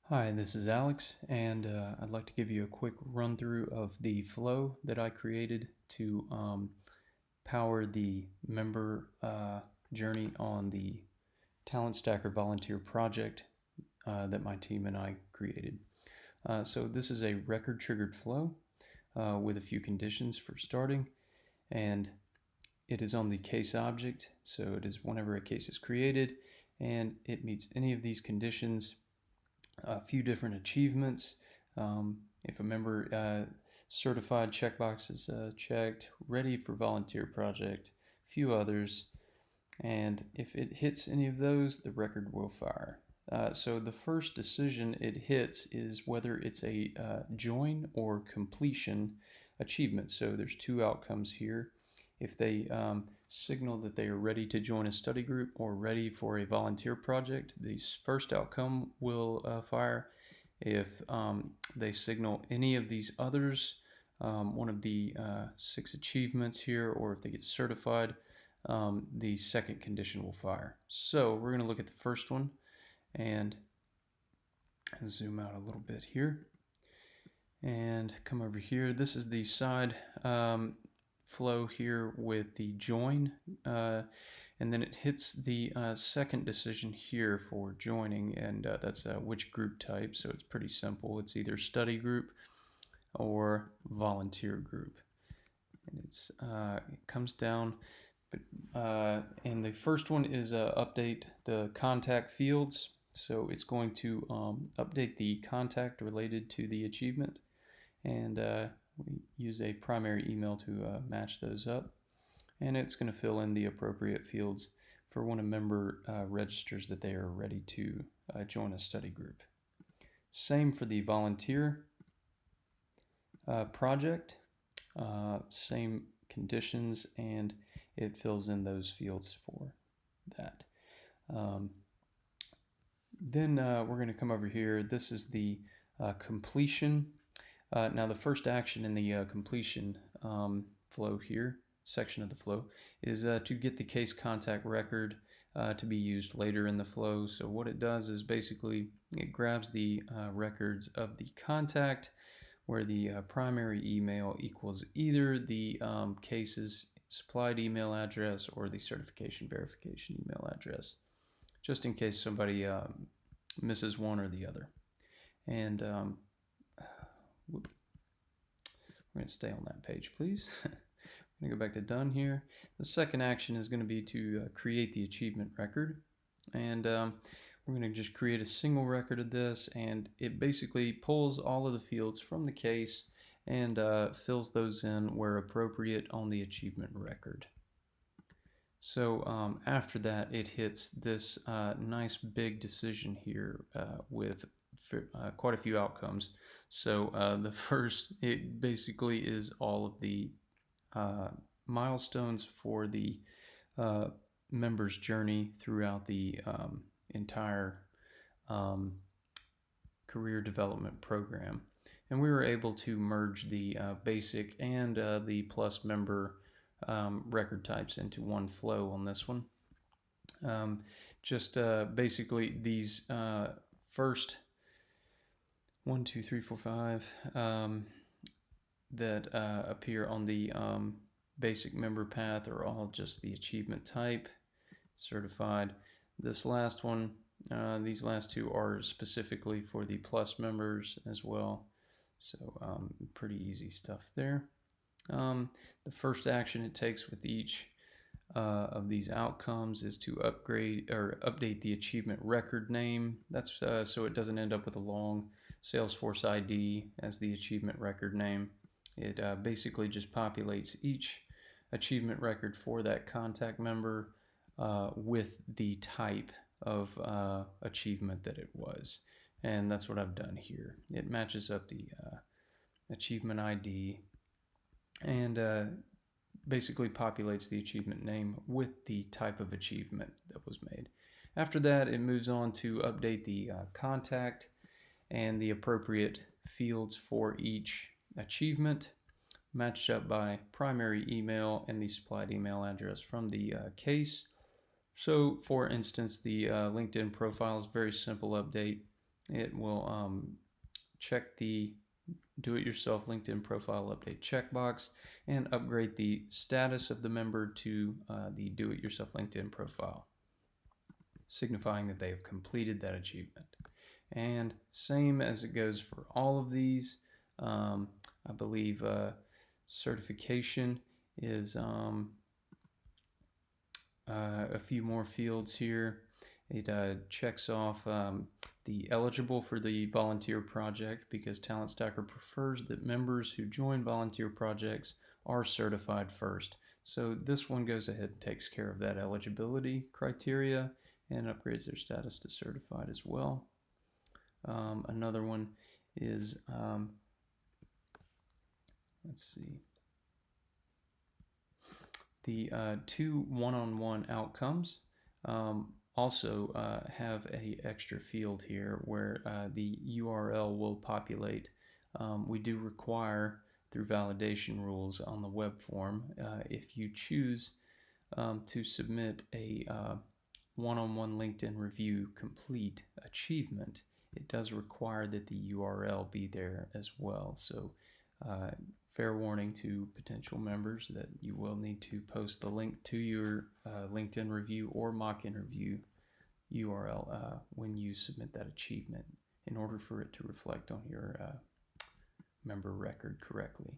Hi, this is Alex, and I'd like to give you a quick run through of the flow that I created to power the member journey on the Talent Stacker volunteer project that my team and I created. So this is a record triggered flow with a few conditions for starting, and it is on the case object, so it is whenever a case is created and it meets any of these conditions, a few different achievements. If a member certified checkbox is checked, ready for volunteer project, a few others, and if it hits any of those, the record will fire. So the first decision it hits is whether it's a join or completion achievement. So there's two outcomes here. If they signal that they are ready to join a study group or ready for a volunteer project, the first outcome will fire. If they signal any of these others, one of the 6 achievements here, or if they get certified, the second condition will fire. So we're going to look at the first one and zoom out a little bit here and come over here. This is the side flow here with the join, and then it hits the second decision here for joining, and that's which group type. So it's pretty simple. It's either study group or volunteer group, and it comes down. And the first one is update the contact fields. So it's going to update the contact related to the achievement, and we use a primary email to match those up. And it's going to fill in the appropriate fields for when a member registers that they are ready to join a study group. Same for the volunteer project, same conditions, and it fills in those fields for that. Then we're going to come over here. This is the completion. Now the first action in the completion flow here, section of the flow, is to get the case contact record to be used later in the flow. So what it does is basically it grabs the records of the contact where the primary email equals either the case's supplied email address or the certification verification email address, just in case somebody misses one or the other. And we're going to stay on that page, please. I'm going to go back to done here. The second action is going to be to create the achievement record. And we're going to just create a single record of this, and it basically pulls all of the fields from the case and fills those in where appropriate on the achievement record. So after that, it hits this nice big decision here with quite a few outcomes. So the first, it basically is all of the milestones for the member's journey throughout the entire career development program. And we were able to merge the basic and the plus member record types into one flow on this one. Basically these first 1, 2, 3, 4, 5 that appear on the basic member path are all just the achievement type, certified. This last one, these last two are specifically for the plus members as well. So pretty easy stuff there. The first action it takes with each of these outcomes is to upgrade or update the achievement record name. That's so it doesn't end up with a long Salesforce ID as the achievement record name. It basically just populates each achievement record for that contact member with the type of achievement that it was. And that's what I've done here. It matches up the achievement ID and basically populates the achievement name with the type of achievement that was made. After that, it moves on to update the contact and the appropriate fields for each achievement, matched up by primary email and the supplied email address from the case. So for instance, the LinkedIn profile is very simple update. it will check the do-it-yourself LinkedIn profile update checkbox and upgrade the status of the member to the do-it-yourself LinkedIn profile, signifying that they have completed that achievement. And same as it goes for all of these, I believe certification is a few more fields here. It checks off the eligible for the volunteer project, because Talent Stacker prefers that members who join volunteer projects are certified first. So this one goes ahead and takes care of that eligibility criteria and upgrades their status to certified as well. Another one is, let's see, the 2 one-on-one outcomes also have a extra field here where the URL will populate. We do require, through validation rules on the web form, if you choose to submit a one-on-one LinkedIn review complete achievement, it does require that the URL be there as well. So fair warning to potential members that you will need to post the link to your LinkedIn review or mock interview URL when you submit that achievement, in order for it to reflect on your member record correctly.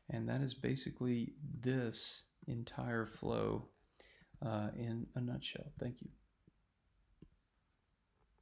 And that is basically this entire flow in a nutshell. Thank you.